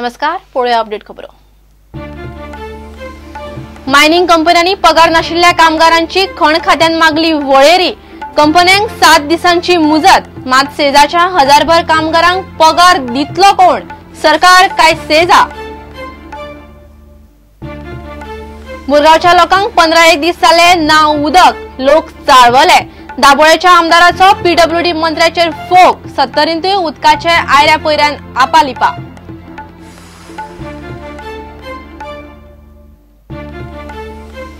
नमस्कार, पळोवया अपडेट खबरो। मायनिंग कंपन्यांनी पगार नाशिल्ल्या कामगारांची खण खात्यान मागली वळेरी। कंपन्यांक 7 दिसांची मुजत, मात सेजाच्या हजारभर कामगारांक पगार दितलो कोण? सरकार काय सेजा? मुरगांवच्या लोकांक 15 दीस जाले ना उदक, लोक चाळवले। दाबोळेच्या आमदाराचो पीडब्ल्यूडी मंत्र्याचेर फोग, 70 उदकाचे आयऱ्या पयऱ्यान आपालिपा।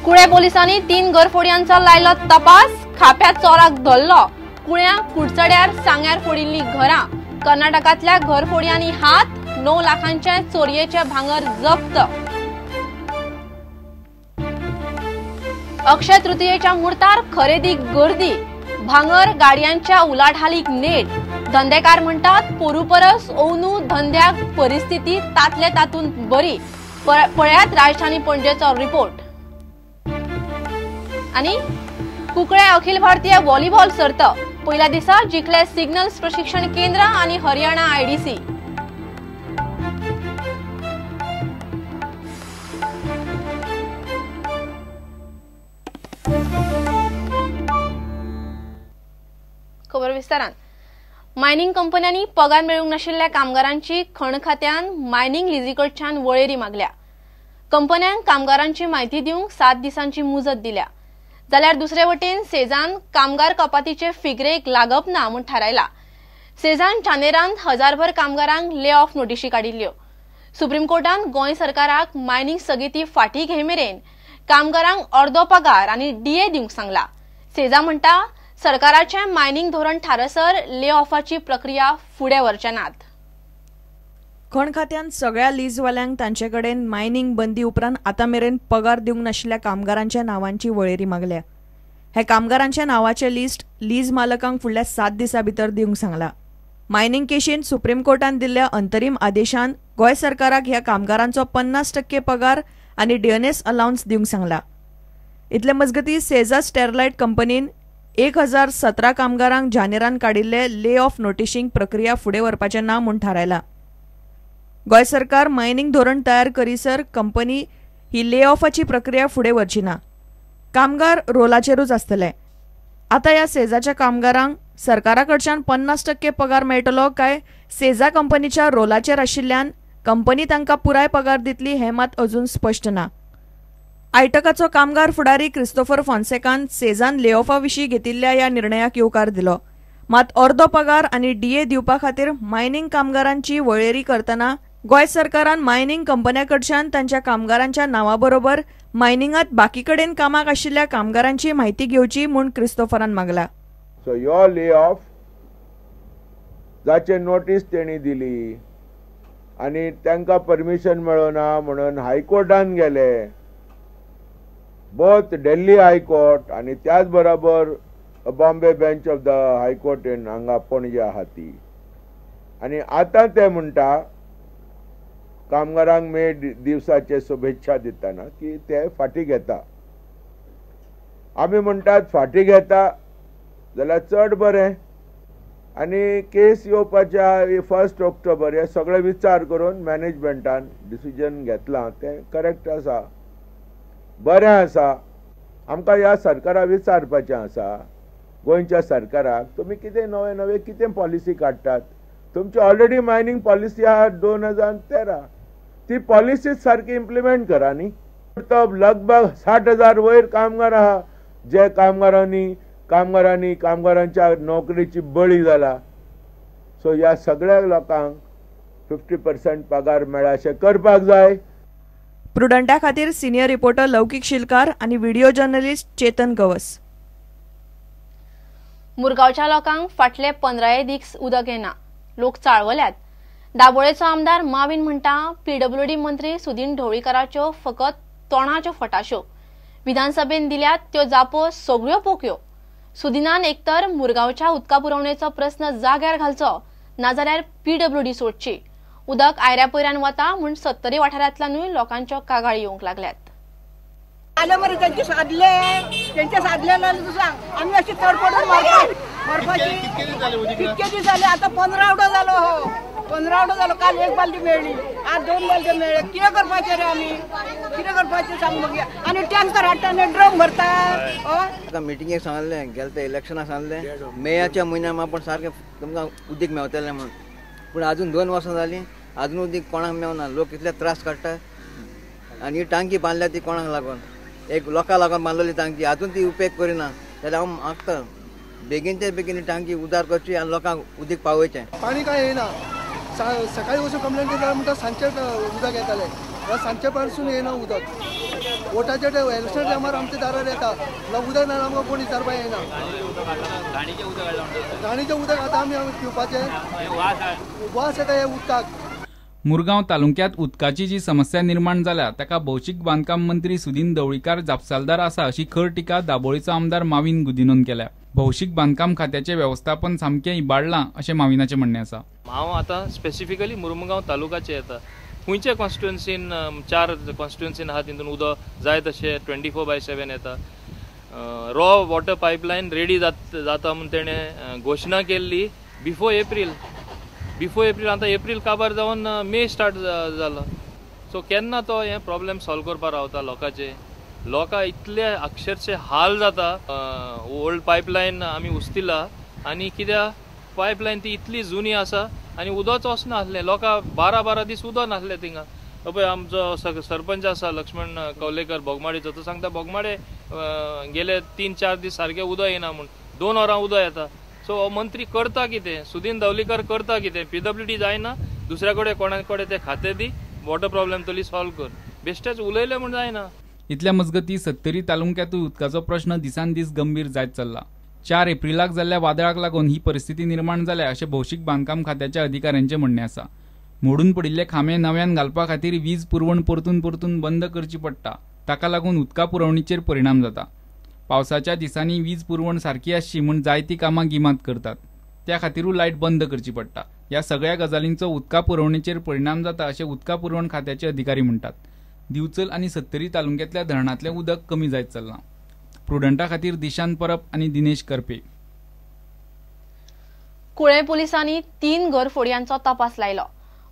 कुळे पोलिसांनी 3 घरफोड्यांचो लायलो तपास, खाप्या चोराक धरलो। कुळ्या कुडचड्यार सांग्यार फोडिल्ली घरां, कर्नाटकांतल्या घरफोड्यांनी हात, 9 लाखांचे चोरयेचे भांगर जप्त। अक्षय तृतीयेच्या मुहूर्तार खरेदीक गर्दी, भांगर गाडयांच्या उलाढालीक नेट। धंदेकार म्हणतात पोरूपरस ओनू धंद्याक परिस्थिती तातले तातून बरी। पळयात राजधानी पणजेचो रिपोर्ट। आणि कुंकळे अखिल भारतीय व्हॉलीबॉल सर्त, पहिल्या दिसा जिखले सिग्नल्स प्रशिक्षण केंद्र आणि हरियाणा आयडीसी। खबर विस्तारान। मायनिंग कंपन्यांनी पगार मेळूंक नाशिल्ल्या कामगारांची खण खात्यान मायनिंग लिजीकडच्यान वळेरी मागल्या। कंपन्यांक कामगारांची माहिती दिवंक 7 दिसांची मुजत दिल्या, जाल्यार दुसरे वटेन सेजान कामगार कपातीचे फिगरेक लागप ना म्हूण थारायला। सेजान जानेरांत हजारभर कामगारांक ले ऑफ नोटीशी काडिल्ल्यो। सुप्रीम कोर्टान गोंय सरकाराक मायनिंग स्थगिती फाटी घेमेरेन कामगारांक अर्दो पगार आनी डीए दिवंक सांगला। सेजा म्हणटा सरकाराचे मायनिंग धोरण थारसर ले ऑफाची प्रक्रिया फुडें व्हरचे नात। खण खात्यान सगळ्या लीजवाल्यांक तांचेकडेन मायनिंग बंदी उपरांत आतां मेरेन पगार दिवंक नाशिल्ल्या कामगारांच्या नांवांची वळेरी मागल्या। हे कामगारांच्या नांवाचे लिस्ट लीज मालकांक फुडल्या 7 दिसां भितर दिवंक सांगला। मायनिंग केशीन सुप्रीम कोर्टान दिल्ल्या अंतरीम आदेशान गोंय सरकाराक ह्या कामगारांचो 50% पगार आनी डीएनएस अलाउन्स दिवंक सांगला। इतले मजगती सेजा स्टेरलायट कंपनीन 1017 कामगारांक जानेरान काडिल्ले ले ऑफ नोटिशींक प्रक्रिया फुडें व्हरपाचें ना म्हूण थारायला। गोंय सरकार मायनिंग धोरण तयार करीसर कंपनी ही ले ऑफाची प्रक्रिया फुडें व्हरची ना। कामगार रोलाचेरूच आसतले। आतां ह्या सेजाच्या कामगारांक सरकारा कडच्यान 50% पगार मेळटलो काय सेजा कंपनीच्या रोलाचेर आशिल्ल्यान कंपनी तांकां पुराय पगार दितली हें मात अजून स्पश्ट ना। आयटकाचो कामगार फुडारी क्रिस्टोफर फॉन्सेकान सेजान ले ऑफा विशीं घेतिल्ल्या ह्या निर्णयाक येवकार दिलो, मात अर्दो पगार आनी डीए दिवपा खातीर मायनिंग कामगारांची वळेरी करतना गोंय सरकारान मायनिंग कंपन्यांकडच्यान तांच्या कामगारांच्या नांवा बरोबर मायनिंगात बाकी कडेन कामाक आशिल्ल्या कामगारांची म्हायती घेवची म्हूण क्रिस्टोफरान मागला। सो यो ले ऑफ जाचे नोटीस तेणी दिली आनी तांकां परमिशन मेळना म्हणून हायकोर्टान गेले, बोथ दिल्ली हायकोर्ट आनी त्याच बरोबर Bombay bench of the high court in हांगा पणजे आहा ती। आनी आतां ते म्हणटा कामगारांक मे दिवसाचे शुभेच्छा दितना की ते फाटी घेता। आमी म्हणटात फाटी घेता जाल्यार चड बरें, आनी केस येवपाच्या 1 ऑक्टोबर हे सगळे विचार करून मॅनेजमेंटान डिसिजन घेतलां तें करेक्ट आसा, बरें आसा। आमकां ह्या सरकाराक विचारपाचें आसा, गोंयच्या सरकाराक तुमी कितें नवे नवे कितें पॉलिसी काडटात? तुमची ऑलरेडी मायनिंग पॉलिसी आहा 2013, ती पॉलिसी सारकी इम्प्लिमेंट करा न्ही। लगभग 60,000 वयर कामगार आहा जे कामगारांच्या नोकरेची बळी जाला। सो ह्या सगळ्या लोकांक 50% पगार मेळ्ळा अशें करपाक जाय। प्रुडंटा खातीर सिनियर रिपोर्टर लौकीक शिलकार आनी व्हिडिओ जर्नलिस्ट चेतन गवस। मुरगांवच्या लोकांक फाटले 15 दीस उदक येना, लोक चाळवल्यात। दाबोळेचो आमदार माविन म्हणटा पीडब्ल्यूडी मंत्री सुदीन ढवळीकराच्यो फकत तोंडाच्यो फटाश्यो। विधानसभेन दिल्यात त्यो जापो सगळ्यो पोकयो। सुदिनान एकतर मुरगांवच्या उदका पुरवणेचो प्रस्न जाग्यार घालचो, नाजाल्यार पीडब्ल्यूडी सोडची। उदक आयऱ्या पयऱ्यान वता म्हूण 70 वाठारांतल्यानूय लोकांच्यो कागाळी येवंक लागल्यात। आले मरे त्यांचे साधले ना सांग आम्ही अशी तडफडून मरपाची कितके दीस झाले आता 15 जालो हो 15 वडो जालो काल एक बालदी मेळ्ळी आज 2 बालदी मेळ्ळे कितें करपाचें रे आमी कितें करपाचें सांग बघया आनी टँकर हाडटा आनी ड्रम भरता मिटिंगेक सांगलें गेल्या इलेक्शनाक सांगलें मेच्या म्हयन्याक आपण सारकें तुमकां उदीक मेवतलें म्हणून पूण अजून 2 वर्सां जालीं अजून उदीक कोणाक मेवना लोक इतले त्रास काडटा आनी ही टांकी बांदल्या ती कोणाक लागून एक लोकांक लागून बांदलेली टांकी अजून ती उपेग करिना जाल्यार हांव मागता बेगीनचे बेगीन टांकी उदार करची आनी लोकांक उदीक पावयचें पाणी काय येना सकाळी वचून कंप्लेंट केल्यार म्हणटा सांजचे उदक येतालें सांजचे पासून येना उदक वोटाचे इलेक्शन टायमार आमच्या दारार येता उदक ना आमकां कोण विचारपा येना घाणीचें उदक आतां आमी पिवपाचें वास येता हे उदकाक मुरगांव तालुक्यात उदकाची जी समस्या निर्माण जाल्या ताका भौशीक बांदकाम मंत्री सुदीन ढवळीकार जापसालदार आसा अशी खर टिका दाबोळीचो आमदार माविन गुदिनोन केल्या भौशीक बांदकाम खात्याचे व्यवस्थापन सामकें इबाडलां अशें माविनाचें म्हणणें आसा हांव आतां स्पेसिफिकली मुरमुगांव तालुकाचे येता खंयच्या कॉन्स्टिट्युएन्सीन 4 कॉन्स्टिट्युएन्सीन आहा तितून उदक जाय तशें 24/7 येता रॉ वॉटर पायपलायन रेडी जाता म्हूण तेणें घोशणा केल्ली बिफोर एप्रील आतां एप्रील काबार जावन मे स्टार्ट जालो सो केन्ना तो हें प्रॉब्लेम सॉल्व करपाक रावता लोकांचे लोकां इतले अक्षरशे हाल जाता ओल्ड पायपलायन आमी उस्तिला आनी कित्याक पायपलायन ती इतली जुनी आसा आनी उदोच वचना आसलें लोकां 12 दीस उदक नासलें थिंगा पळय आमचो सरपंच आसा लक्ष्मण कवलेकर बोगमाडेचो तो सांगता बोगमाडे गेले 3-4 दीस सारकें उदक येना म्हूण 2 वरां उदक येता सो मंत्री करता कितें सुदीन ढवळीकर करता कितें PWD जायना दुसऱ्या कडेन कोणा कडेन तें खातें दी वॉटर प्रॉब्लेम तरी सॉल्व कर बेश्टेच उलयलें म्हूण जायना इतल्या मजगती सत्तरी तालुक्यातूय उदकाचो प्रश्न दिसान दीस गंभीर जायत चल्ला 4 एप्रिलाक जाल्ल्या वादळाक लागून ही परिस्थिती निर्माण जाल्या अशें भौशीक बांदकाम खात्याच्या अधिकाऱ्यांचें म्हणणें आसा मोडून पडिल्ले खांबे नव्यान घालपा खातीर वीज पुरवण परतून बंद करची पडटा ताका लागून उदका पुरवणीचेर परिणाम जाता पावसाच्या दिसांनी वीज पुरवण सारकी आसची म्हूण जायतीं कामां गिमात करतात त्या खातीरूय लायट बंद करची पडटा ह्या सगळ्या गजालींचो उदका पुरवणीचेर परिणाम जाता अशें उदका पुरवण खात्याचे अधिकारी म्हणटात दिवचल आनी सत्तरी तालुक्यांतल्या धरणांतलें उदक कमी जायत चल्लां प्रुडंटा खातीर दिशांत परब आनी दिनेश करपे कुळे पुलिसांनी 3 घरफोडयांचो तपास लायलो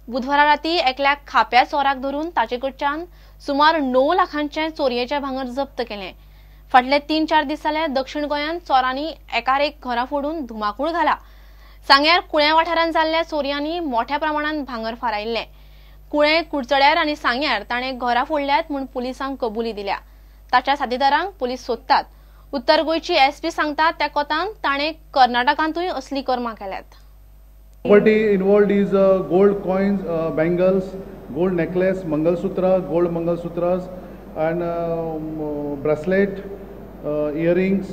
बुधवारा राती एकल्या खाप्या चोराक धरून ताचे कडच्यान सुमार 9 लाखांचे चोरयेचे भांगर जप्त केले फाटले 3-4 दीस जाले दक्षिण गोंयांत चोरांनी एकार एक घरां फोडून धुमाकूळ घाला सांग्यार कुळे वाठारांत जाल्ल्या चोरयांनी मोठ्या प्रमाणात भांगर फारायल्ले कुळे कुडचड्यार आनी सांग्यार ताणें घरां फोडल्यात म्हूण पुलिसांक कबुली दिल्या ताच्या साथीदारांक पुलीस सोदतात उत्तर गोंयची SP सांगतात त्या कोतान ताणें कर्नाटकांतूय असली कर्मां केल्यात Property involved is gold coins, bangles, gold necklace, mangalsutra, gold mangalsutras, and bracelet, earrings.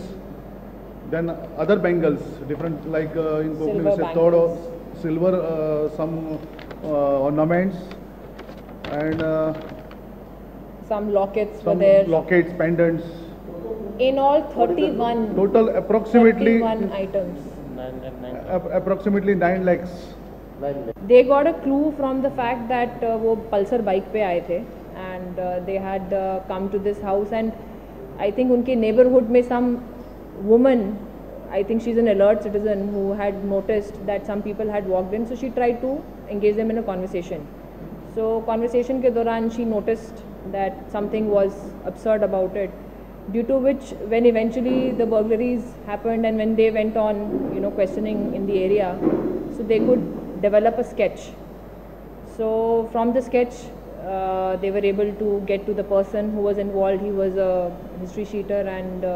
Then other bangles, different like in Kokli we say third of silver, some ornaments, and some lockets were there. Lockets, pendants. In all, 31. Total approximately 31 items. Approximately 9 lakhs. They got a clue from the fact that वो Pulsar bike पे आए थे and they had come to this house and I think उनके neighborhood में some woman, I think she's an alert citizen who had noticed that some people had walked in, so she tried to engage them in a conversation. So conversation के दौरान she noticed that something was absurd about it, due to which when eventually the burglaries happened and when they went on questioning in the area, so they could develop a sketch. So from the sketch they were able to get to the person who was involved. He was a history sheeter and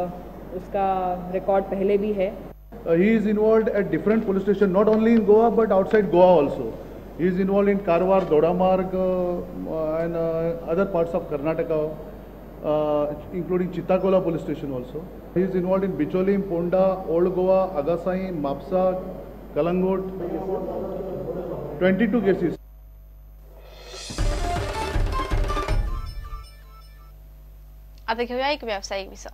uska record pehle bhi hai. He is involved at different police station, not only in Goa but outside Goa also. He is involved in Karwar, Dodamarg and other parts of Karnataka, including Chittakola police station also. He is involved in Bicholim, Ponda, Old Goa, Agasai, Mapsa, Kalangot. 22 cases. आता घेऊया एक व्यावसायिक विसर